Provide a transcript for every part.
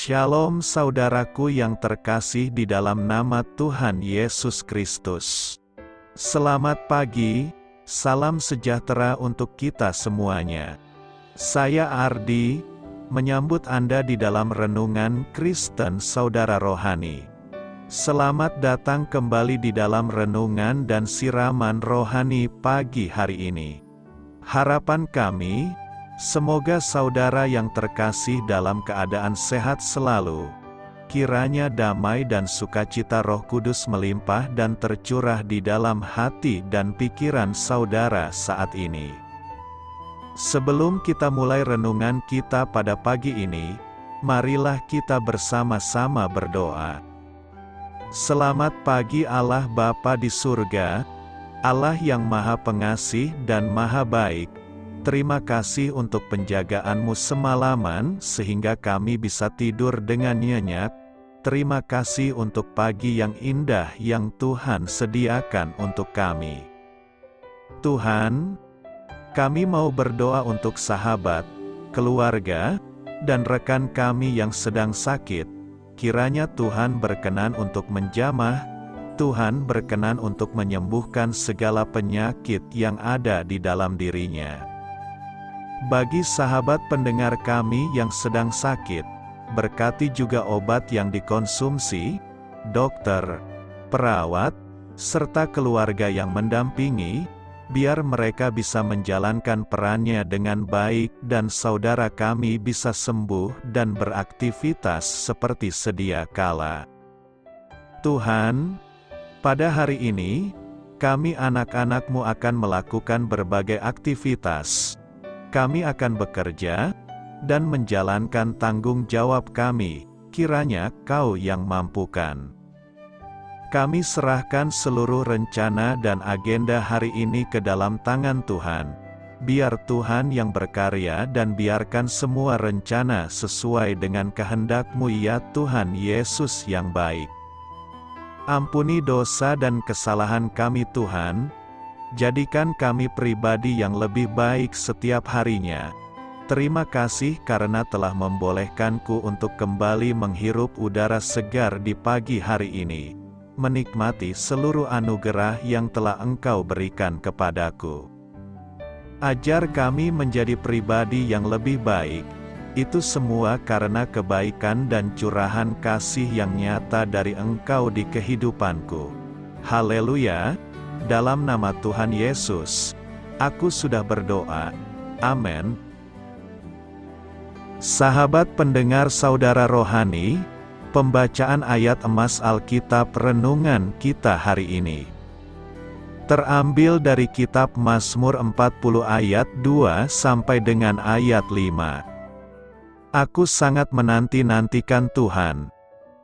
Shalom saudaraku yang terkasih di dalam nama Tuhan Yesus Kristus. Selamat pagi, salam sejahtera untuk kita semuanya. Saya Ardi, menyambut Anda di dalam renungan Kristen Saudara Rohani. Selamat datang kembali di dalam renungan dan siraman rohani pagi hari ini. Harapan kami, semoga saudara yang terkasih dalam keadaan sehat selalu. Kiranya damai dan sukacita Roh Kudus melimpah dan tercurah di dalam hati dan pikiran saudara saat ini. Sebelum kita mulai renungan kita pada pagi ini, marilah kita bersama-sama berdoa. Selamat pagi Allah Bapa di surga, Allah yang Maha Pengasih dan Maha Baik. Terima kasih untuk penjagaan-Mu semalaman sehingga kami bisa tidur dengan nyenyak. Terima kasih untuk pagi yang indah yang Tuhan sediakan untuk kami. Tuhan, kami mau berdoa untuk sahabat, keluarga, dan rekan kami yang sedang sakit. Kiranya Tuhan berkenan untuk menjamah, Tuhan berkenan untuk menyembuhkan segala penyakit yang ada di dalam dirinya. Bagi sahabat pendengar kami yang sedang sakit, berkati juga obat yang dikonsumsi, dokter, perawat, serta keluarga yang mendampingi, biar mereka bisa menjalankan perannya dengan baik dan saudara kami bisa sembuh dan beraktivitas seperti sedia kala. Tuhan, pada hari ini, kami anak-anak-Mu akan melakukan berbagai aktivitas. Kami akan bekerja, dan menjalankan tanggung jawab kami, kiranya Kau yang mampukan. Kami serahkan seluruh rencana dan agenda hari ini ke dalam tangan Tuhan. Biar Tuhan yang berkarya dan biarkan semua rencana sesuai dengan kehendak-Mu ya Tuhan Yesus yang baik. Ampuni dosa dan kesalahan kami Tuhan. Jadikan kami pribadi yang lebih baik setiap harinya. Terima kasih karena telah membolehkanku untuk kembali menghirup udara segar di pagi hari ini. Menikmati seluruh anugerah yang telah Engkau berikan kepadaku. Ajar kami menjadi pribadi yang lebih baik. Itu semua karena kebaikan dan curahan kasih yang nyata dari Engkau di kehidupanku. Haleluya! Dalam nama Tuhan Yesus, aku sudah berdoa. Amin. Sahabat pendengar saudara rohani, pembacaan ayat emas Alkitab renungan kita hari ini terambil dari kitab Mazmur 40 ayat 2 sampai dengan ayat 5. Aku sangat menanti-nantikan Tuhan.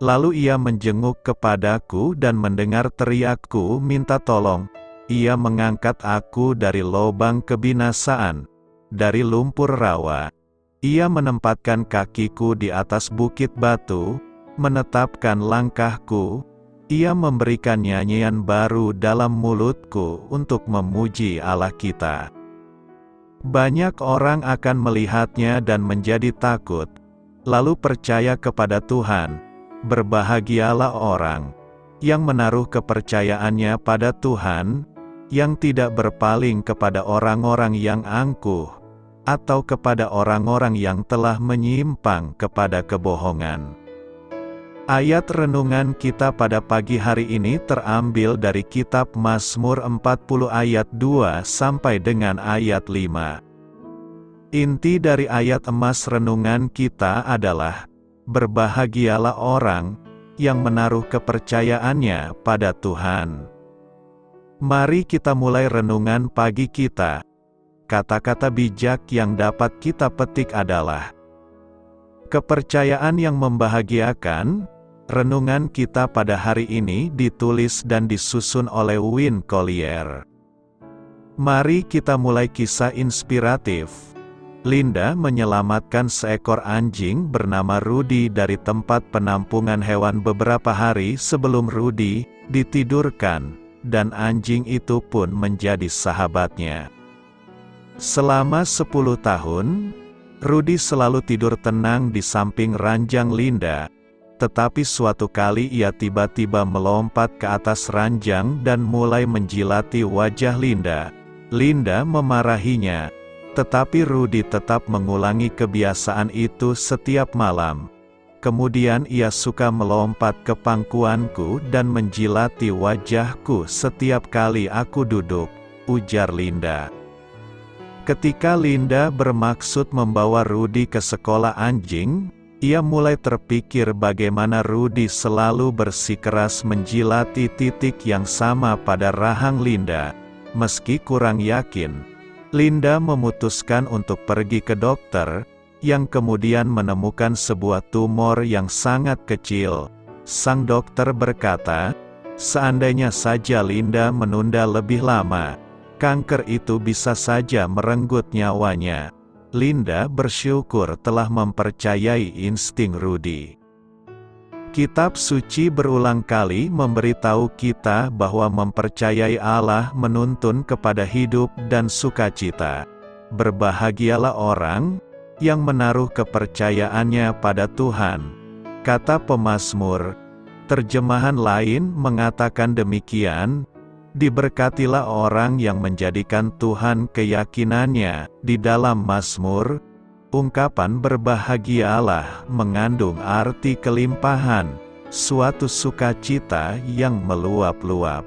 Lalu ia menjenguk kepadaku dan mendengar teriakku minta tolong. Ia mengangkat aku dari lubang kebinasaan, dari lumpur rawa. Ia menempatkan kakiku di atas bukit batu, menetapkan langkahku. Ia memberikan nyanyian baru dalam mulutku untuk memuji Allah kita. Banyak orang akan melihatnya dan menjadi takut, lalu percaya kepada Tuhan. Berbahagialah orang yang menaruh kepercayaannya pada Tuhan, yang tidak berpaling kepada orang-orang yang angkuh, atau kepada orang-orang yang telah menyimpang kepada kebohongan. Ayat renungan kita pada pagi hari ini terambil dari kitab Mazmur 40 ayat 2 sampai dengan ayat 5. Inti dari ayat emas renungan kita adalah, berbahagialah orang yang menaruh kepercayaannya pada Tuhan. Mari kita mulai renungan pagi kita. Kata-kata bijak yang dapat kita petik adalah kepercayaan yang membahagiakan. Renungan kita pada hari ini ditulis dan disusun oleh Win Collier. Mari kita mulai kisah inspiratif. Linda menyelamatkan seekor anjing bernama Rudy dari tempat penampungan hewan beberapa hari sebelum Rudy ditidurkan, dan anjing itu pun menjadi sahabatnya. Selama 10 tahun, Rudy selalu tidur tenang di samping ranjang Linda, tetapi suatu kali ia tiba-tiba melompat ke atas ranjang dan mulai menjilati wajah Linda. Linda memarahinya, tetapi Rudy tetap mengulangi kebiasaan itu setiap malam. Kemudian ia suka melompat ke pangkuanku dan menjilati wajahku setiap kali aku duduk, ujar Linda. Ketika Linda bermaksud membawa Rudy ke sekolah anjing, ia mulai terpikir bagaimana Rudy selalu bersikeras menjilati titik yang sama pada rahang Linda. Meski kurang yakin, Linda memutuskan untuk pergi ke dokter, yang kemudian menemukan sebuah tumor yang sangat kecil. Sang dokter berkata, seandainya saja Linda menunda lebih lama, kanker itu bisa saja merenggut nyawanya. Linda bersyukur telah mempercayai insting Rudy. Kitab suci berulang kali memberitahu kita bahwa mempercayai Allah menuntun kepada hidup dan sukacita. Berbahagialah orang yang menaruh kepercayaannya pada Tuhan, kata pemazmur. Terjemahan lain mengatakan demikian, diberkatilah orang yang menjadikan Tuhan keyakinannya. Di dalam Mazmur, ungkapan berbahagialah mengandung arti kelimpahan, suatu sukacita yang meluap-luap.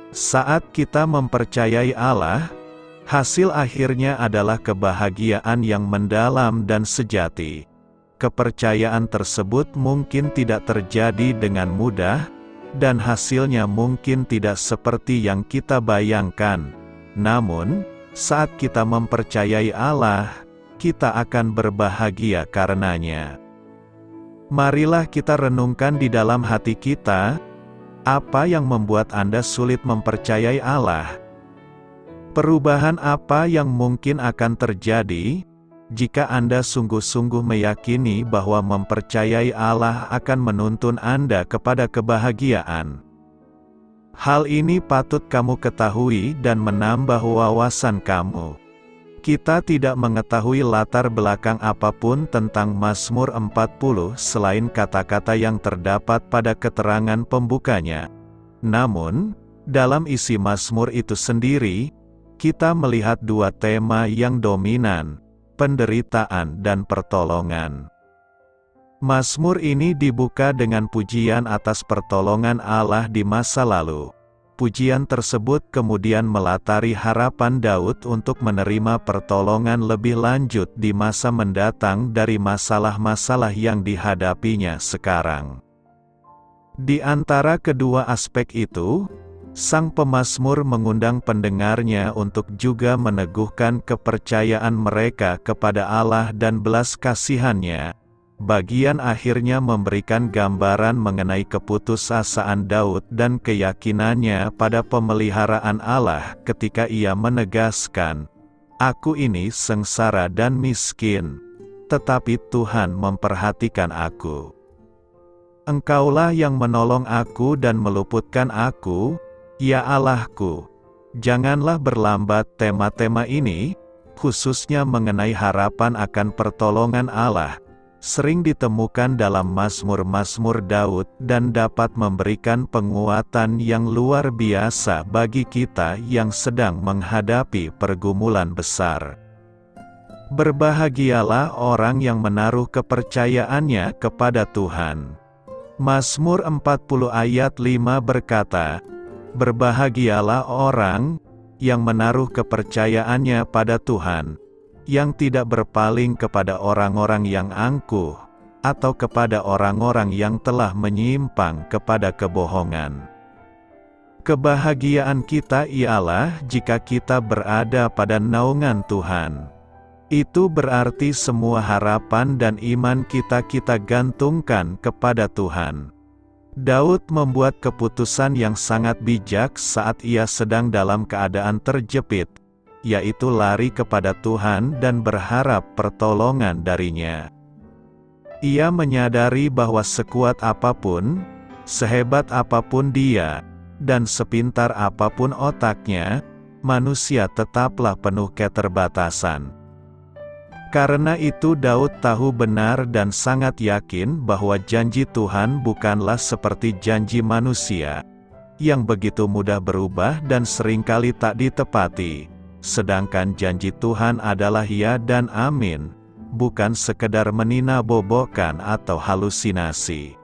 Saat kita mempercayai Allah, hasil akhirnya adalah kebahagiaan yang mendalam dan sejati. Kepercayaan tersebut mungkin tidak terjadi dengan mudah, dan hasilnya mungkin tidak seperti yang kita bayangkan. Namun, saat kita mempercayai Allah, kita akan berbahagia karenanya. Marilah kita renungkan di dalam hati kita, apa yang membuat Anda sulit mempercayai Allah? Perubahan apa yang mungkin akan terjadi, jika Anda sungguh-sungguh meyakini bahwa mempercayai Allah akan menuntun Anda kepada kebahagiaan? Hal ini patut kamu ketahui dan menambah wawasan kamu. Kita tidak mengetahui latar belakang apapun tentang Mazmur 40 selain kata-kata yang terdapat pada keterangan pembukanya. Namun, dalam isi Mazmur itu sendiri, kita melihat dua tema yang dominan, penderitaan dan pertolongan. Mazmur ini dibuka dengan pujian atas pertolongan Allah di masa lalu. Pujian tersebut kemudian melatari harapan Daud untuk menerima pertolongan lebih lanjut di masa mendatang dari masalah-masalah yang dihadapinya sekarang. Di antara kedua aspek itu, sang pemazmur mengundang pendengarnya untuk juga meneguhkan kepercayaan mereka kepada Allah dan belas kasihan-Nya. Bagian akhirnya memberikan gambaran mengenai keputusasaan Daud dan keyakinannya pada pemeliharaan Allah ketika ia menegaskan, "Aku ini sengsara dan miskin, tetapi Tuhan memperhatikan aku. Engkaulah yang menolong aku dan meluputkan aku, ya Allahku." Janganlah berlambat. Tema-tema ini, khususnya mengenai harapan akan pertolongan Allah, sering ditemukan dalam Mazmur-Mazmur Daud dan dapat memberikan penguatan yang luar biasa bagi kita yang sedang menghadapi pergumulan besar. Berbahagialah orang yang menaruh kepercayaannya kepada Tuhan. Mazmur 40 ayat 5 berkata, "Berbahagialah orang yang menaruh kepercayaannya pada Tuhan, yang tidak berpaling kepada orang-orang yang angkuh, atau kepada orang-orang yang telah menyimpang kepada kebohongan." Kebahagiaan kita ialah jika kita berada pada naungan Tuhan. Itu berarti semua harapan dan iman kita gantungkan kepada Tuhan. Daud membuat keputusan yang sangat bijak saat ia sedang dalam keadaan terjepit, yaitu lari kepada Tuhan dan berharap pertolongan darinya. Ia menyadari bahwa sekuat apapun, sehebat apapun dia, dan sepintar apapun otaknya, manusia tetaplah penuh keterbatasan. Karena itu Daud tahu benar dan sangat yakin bahwa janji Tuhan bukanlah seperti janji manusia, yang begitu mudah berubah dan seringkali tak ditepati. Sedangkan janji Tuhan adalah ya dan amin, bukan sekedar meninabobokan atau halusinasi.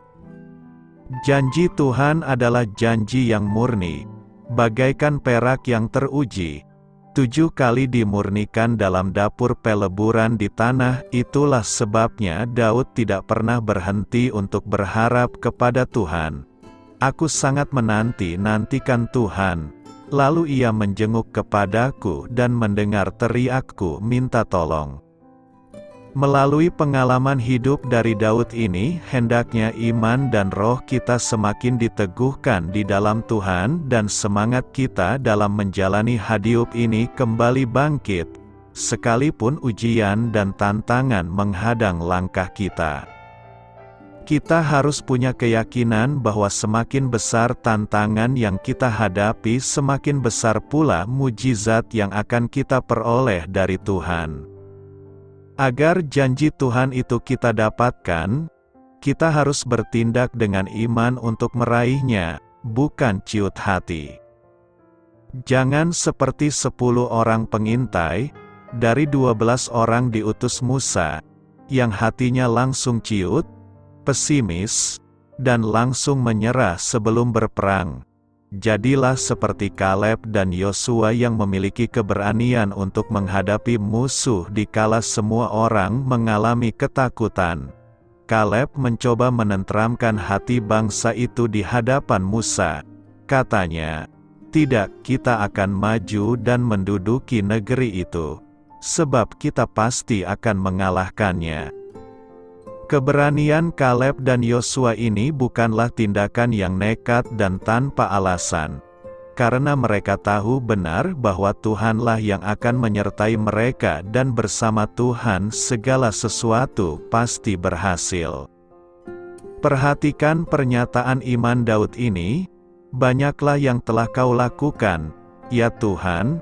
Janji Tuhan adalah janji yang murni, bagaikan perak yang teruji, 7 kali dimurnikan dalam dapur peleburan di tanah. Itulah sebabnya Daud tidak pernah berhenti untuk berharap kepada Tuhan. Aku sangat menanti-nantikan Tuhan. Lalu ia menjenguk kepadaku dan mendengar teriakku minta tolong. Melalui pengalaman hidup dari Daud ini, hendaknya iman dan roh kita semakin diteguhkan di dalam Tuhan dan semangat kita dalam menjalani hidup ini kembali bangkit, sekalipun ujian dan tantangan menghadang langkah kita. Kita harus punya keyakinan bahwa semakin besar tantangan yang kita hadapi, semakin besar pula mujizat yang akan kita peroleh dari Tuhan. Agar janji Tuhan itu kita dapatkan, kita harus bertindak dengan iman untuk meraihnya, bukan ciut hati. Jangan seperti 10 orang pengintai, dari 12 orang diutus Musa, yang hatinya langsung ciut, pesimis, dan langsung menyerah sebelum berperang. Jadilah seperti Kaleb dan Yosua yang memiliki keberanian untuk menghadapi musuh dikala semua orang mengalami ketakutan. Kaleb mencoba menenteramkan hati bangsa itu di hadapan Musa. Katanya, "Tidak, kita akan maju dan menduduki negeri itu, sebab kita pasti akan mengalahkannya." Keberanian Kaleb dan Yosua ini bukanlah tindakan yang nekat dan tanpa alasan, karena mereka tahu benar bahwa Tuhanlah yang akan menyertai mereka dan bersama Tuhan segala sesuatu pasti berhasil. Perhatikan pernyataan iman Daud ini, "Banyaklah yang telah kau lakukan, ya Tuhan,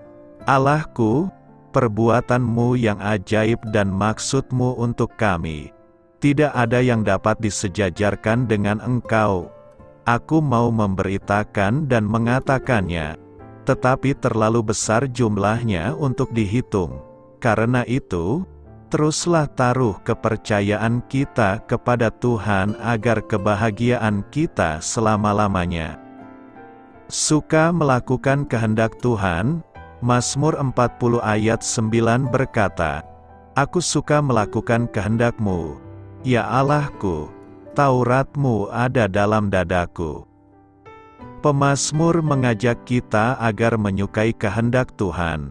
Allahku, perbuatanmu yang ajaib dan maksudmu untuk kami. Tidak ada yang dapat disejajarkan dengan Engkau. Aku mau memberitakan dan mengatakannya, tetapi terlalu besar jumlahnya untuk dihitung. Karena itu, teruslah taruh kepercayaan kita kepada Tuhan agar kebahagiaan kita selama-lamanya." Suka melakukan kehendak Tuhan, Mazmur 40 ayat 9 berkata, "Aku suka melakukan kehendak-Mu, ya Allahku, Taurat-Mu ada dalam dadaku." Pemazmur mengajak kita agar menyukai kehendak Tuhan.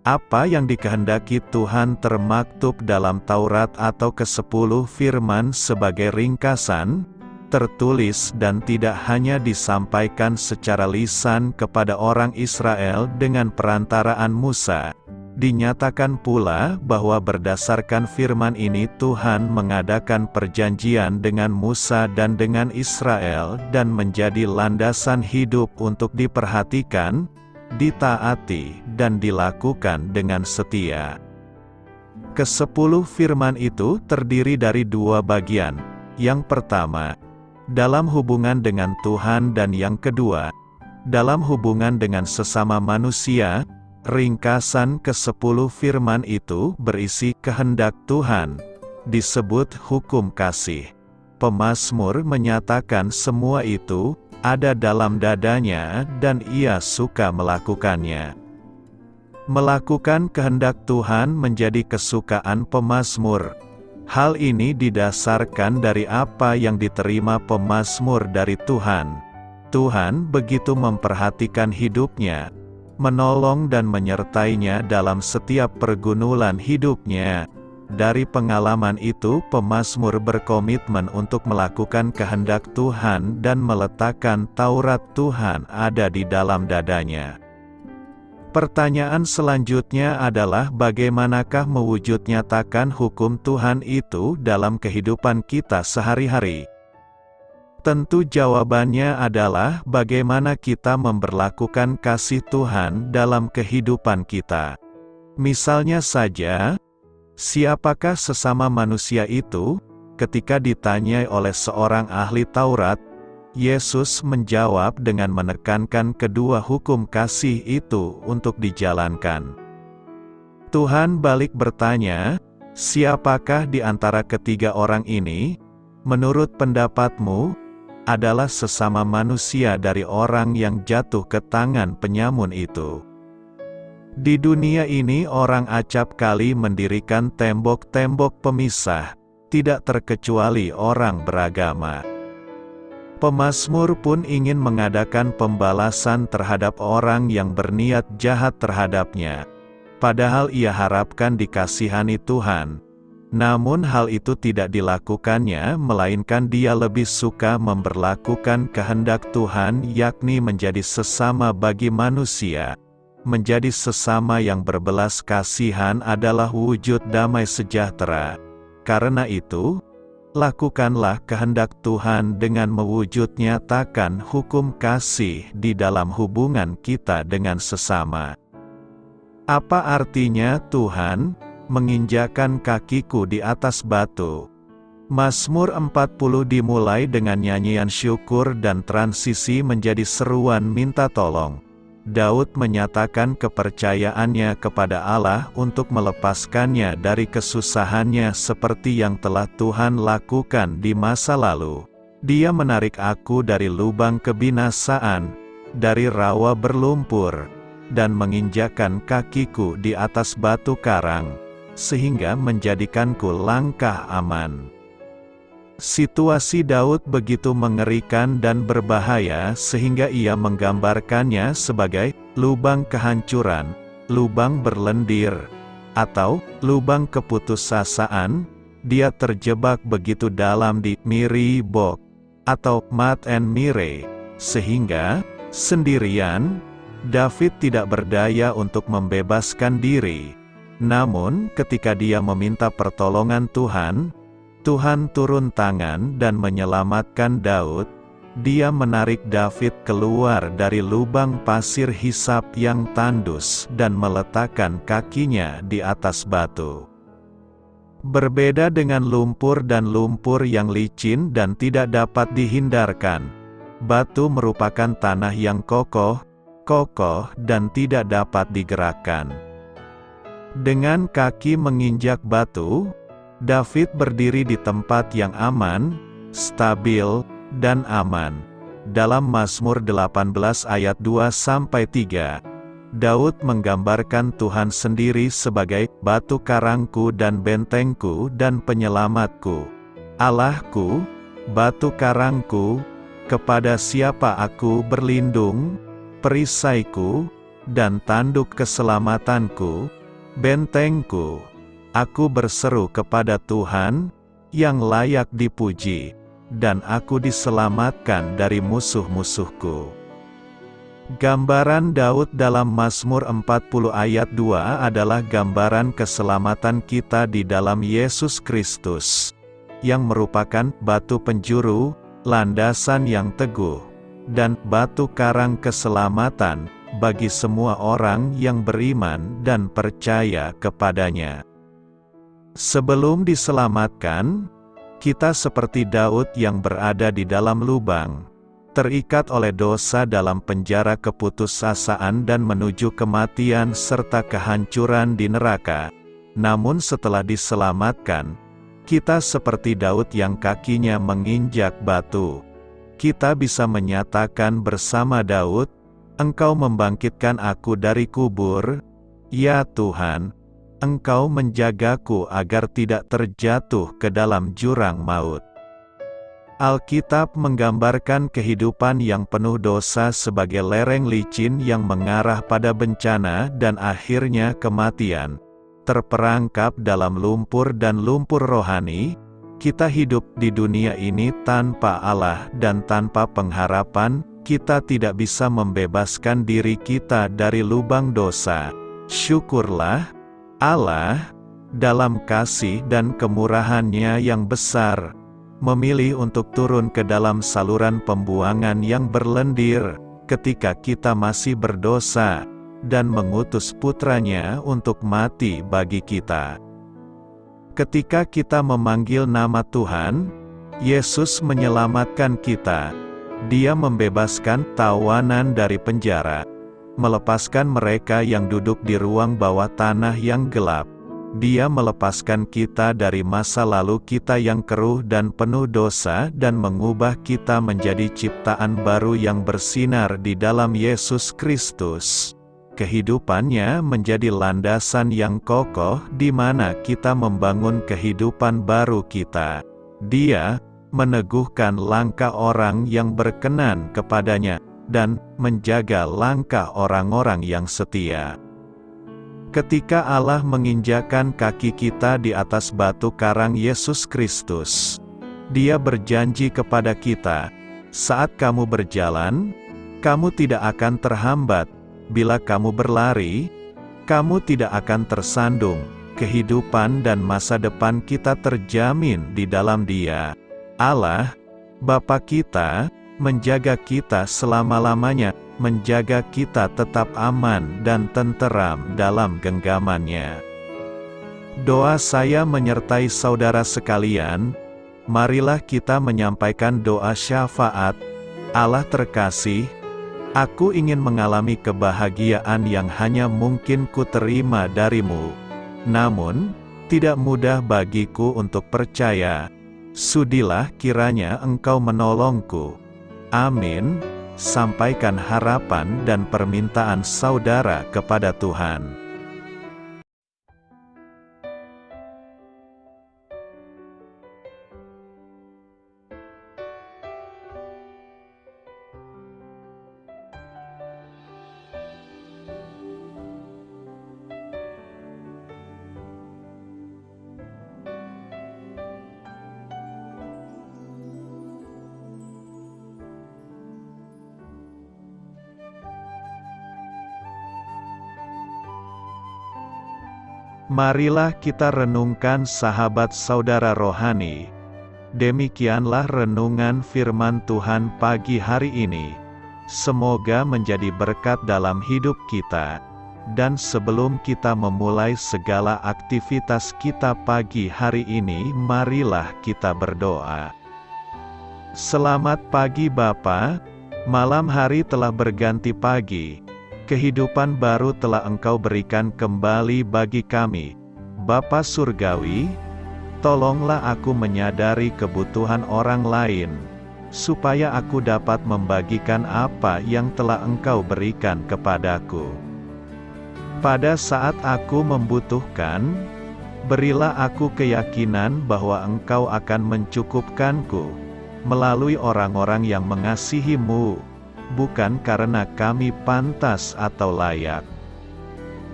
Apa yang dikehendaki Tuhan termaktub dalam Taurat atau ke-10 firman sebagai ringkasan, tertulis dan tidak hanya disampaikan secara lisan kepada orang Israel dengan perantaraan Musa. Dinyatakan pula bahwa berdasarkan firman ini Tuhan mengadakan perjanjian dengan Musa dan dengan Israel dan menjadi landasan hidup untuk diperhatikan, ditaati, dan dilakukan dengan setia. Ke-10 firman itu terdiri dari 2 bagian. Yang pertama, dalam hubungan dengan Tuhan, dan yang kedua, dalam hubungan dengan sesama manusia. Ringkasan ke-10 firman itu berisi kehendak Tuhan, disebut hukum kasih. Pemazmur menyatakan semua itu ada dalam dadanya dan ia suka melakukannya. Melakukan kehendak Tuhan menjadi kesukaan pemazmur. Hal ini didasarkan dari apa yang diterima pemazmur dari Tuhan. Tuhan begitu memperhatikan hidupnya, menolong dan menyertainya dalam setiap pergumulan hidupnya. Dari pengalaman itu pemazmur berkomitmen untuk melakukan kehendak Tuhan dan meletakkan Taurat Tuhan ada di dalam dadanya. Pertanyaan selanjutnya adalah bagaimanakah mewujud nyatakan hukum Tuhan itu dalam kehidupan kita sehari-hari? Tentu jawabannya adalah bagaimana kita memperlakukan kasih Tuhan dalam kehidupan kita. Misalnya saja, Siapakah sesama manusia itu? Ketika ditanyai oleh seorang ahli Taurat, Yesus menjawab dengan menekankan kedua hukum kasih itu untuk dijalankan. Tuhan balik bertanya, "Siapakah di antara ketiga orang ini, menurut pendapatmu, adalah sesama manusia dari orang yang jatuh ke tangan penyamun itu?" Di dunia ini orang acap kali mendirikan tembok-tembok pemisah, tidak terkecuali orang beragama. Pemazmur pun ingin mengadakan pembalasan terhadap orang yang berniat jahat terhadapnya. Padahal ia harapkan dikasihani Tuhan. Namun hal itu tidak dilakukannya, melainkan dia lebih suka memberlakukan kehendak Tuhan, yakni menjadi sesama bagi manusia. Menjadi sesama yang berbelas kasihan adalah wujud damai sejahtera. Karena itu, lakukanlah kehendak Tuhan dengan mewujud nyatakan hukum kasih di dalam hubungan kita dengan sesama. Apa artinya Tuhan menginjakkan kakiku di atas batu? Mazmur 40 dimulai dengan nyanyian syukur dan transisi menjadi seruan minta tolong. Daud menyatakan kepercayaannya kepada Allah untuk melepaskannya dari kesusahannya seperti yang telah Tuhan lakukan di masa lalu. Dia menarik aku dari lubang kebinasaan, dari rawa berlumpur, dan menginjakkan kakiku di atas batu karang, sehingga menjadikanku langkah aman. Situasi Daud begitu mengerikan dan berbahaya sehingga ia menggambarkannya sebagai lubang kehancuran, lubang berlendir, atau lubang keputusasaan. Dia terjebak begitu dalam di Miribok atau Mat en Mire, sehingga sendirian David tidak berdaya untuk membebaskan diri. Namun ketika dia meminta pertolongan Tuhan, Tuhan turun tangan dan menyelamatkan Daud. Dia menarik David keluar dari lubang pasir hisap yang tandus dan meletakkan kakinya di atas batu. Berbeda dengan lumpur dan lumpur yang licin dan tidak dapat dihindarkan, batu merupakan tanah yang kokoh dan tidak dapat digerakkan. Dengan kaki menginjak batu, David berdiri di tempat yang aman, stabil, dan aman. Dalam Mazmur 18 ayat 2-3, Daud menggambarkan Tuhan sendiri sebagai batu karangku dan bentengku dan penyelamatku. Allahku, batu karangku, kepada siapa aku berlindung, perisaiku, dan tanduk keselamatanku, bentengku. Aku berseru kepada Tuhan, yang layak dipuji, dan aku diselamatkan dari musuh-musuhku. Gambaran Daud dalam Mazmur 40 ayat 2 adalah gambaran keselamatan kita di dalam Yesus Kristus, yang merupakan batu penjuru, landasan yang teguh, dan batu karang keselamatan bagi semua orang yang beriman dan percaya kepadanya. Sebelum diselamatkan, kita seperti Daud yang berada di dalam lubang, terikat oleh dosa dalam penjara keputusasaan dan menuju kematian serta kehancuran di neraka. Namun setelah diselamatkan, kita seperti Daud yang kakinya menginjak batu. Kita bisa menyatakan bersama Daud, "Engkau membangkitkan aku dari kubur, ya Tuhan. Engkau menjagaku agar tidak terjatuh ke dalam jurang maut." Alkitab menggambarkan kehidupan yang penuh dosa sebagai lereng licin yang mengarah pada bencana dan akhirnya kematian. Terperangkap dalam lumpur dan lumpur rohani, kita hidup di dunia ini tanpa Allah dan tanpa pengharapan. Kita tidak bisa membebaskan diri kita dari lubang dosa. Syukurlah, Allah, dalam kasih dan kemurahan-Nya yang besar, memilih untuk turun ke dalam saluran pembuangan yang berlendir, ketika kita masih berdosa, dan mengutus putranya untuk mati bagi kita. Ketika kita memanggil nama Tuhan, Yesus menyelamatkan kita. Dia membebaskan tawanan dari penjara, melepaskan mereka yang duduk di ruang bawah tanah yang gelap. Dia melepaskan kita dari masa lalu kita yang keruh dan penuh dosa dan mengubah kita menjadi ciptaan baru yang bersinar di dalam Yesus Kristus. Kehidupannya menjadi landasan yang kokoh di mana kita membangun kehidupan baru kita. Dia meneguhkan langkah orang yang berkenan kepadanya dan menjaga langkah orang-orang yang setia. Ketika Allah menginjakkan kaki kita di atas batu karang Yesus Kristus, Dia berjanji kepada kita, saat kamu berjalan, kamu tidak akan terhambat. Bila kamu berlari, kamu tidak akan tersandung. Kehidupan dan masa depan kita terjamin di dalam Dia. Allah, Bapa kita, menjaga kita selama-lamanya, menjaga kita tetap aman dan tenteram dalam genggaman-Nya. Doa saya menyertai saudara sekalian. Marilah kita menyampaikan doa syafaat. Allah terkasih, aku ingin mengalami kebahagiaan yang hanya mungkin ku terima dari-Mu. Namun, tidak mudah bagiku untuk percaya. Sudilah kiranya Engkau menolongku. Amin. Sampaikan harapan dan permintaan saudara kepada Tuhan. Marilah kita renungkan sahabat saudara rohani. Demikianlah renungan firman Tuhan pagi hari ini. Semoga menjadi berkat dalam hidup kita. Dan sebelum kita memulai segala aktivitas kita pagi hari ini, marilah kita berdoa. Selamat pagi Bapa, malam hari telah berganti pagi. Kehidupan baru telah Engkau berikan kembali bagi kami. Bapa Surgawi, tolonglah aku menyadari kebutuhan orang lain, supaya aku dapat membagikan apa yang telah Engkau berikan kepadaku. Pada saat aku membutuhkan, berilah aku keyakinan bahwa Engkau akan mencukupkanku, melalui orang-orang yang mengasihi-Mu, bukan karena kami pantas atau layak,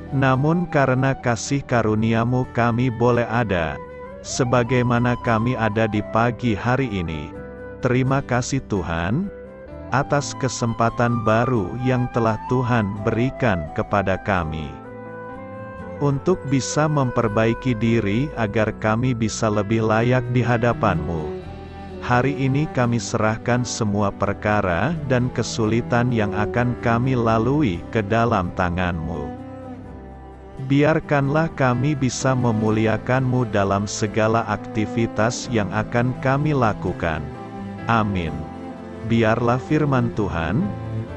namun karena kasih karunia-Mu kami boleh ada, sebagaimana kami ada di pagi hari ini. Terima kasih Tuhan, atas kesempatan baru yang telah Tuhan berikan kepada kami, untuk bisa memperbaiki diri agar kami bisa lebih layak di hadapan-Mu. Hari ini kami serahkan semua perkara dan kesulitan yang akan kami lalui ke dalam tangan-Mu. Biarkanlah kami bisa memuliakan-Mu dalam segala aktivitas yang akan kami lakukan. Amin. Biarlah firman Tuhan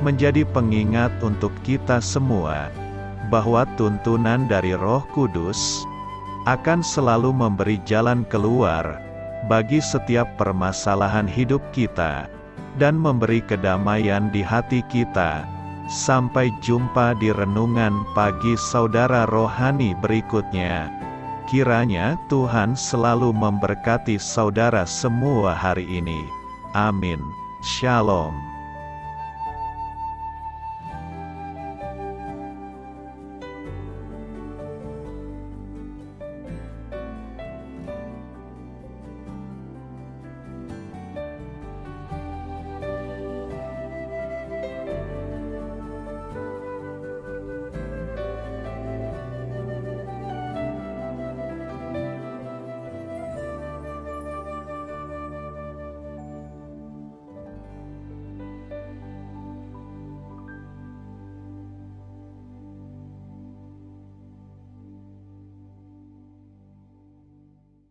menjadi pengingat untuk kita semua, bahwa tuntunan dari Roh Kudus akan selalu memberi jalan keluar bagi setiap permasalahan hidup kita, dan memberi kedamaian di hati kita. Sampai jumpa di renungan pagi saudara rohani berikutnya. Kiranya Tuhan selalu memberkati saudara semua hari ini. Amin. Shalom.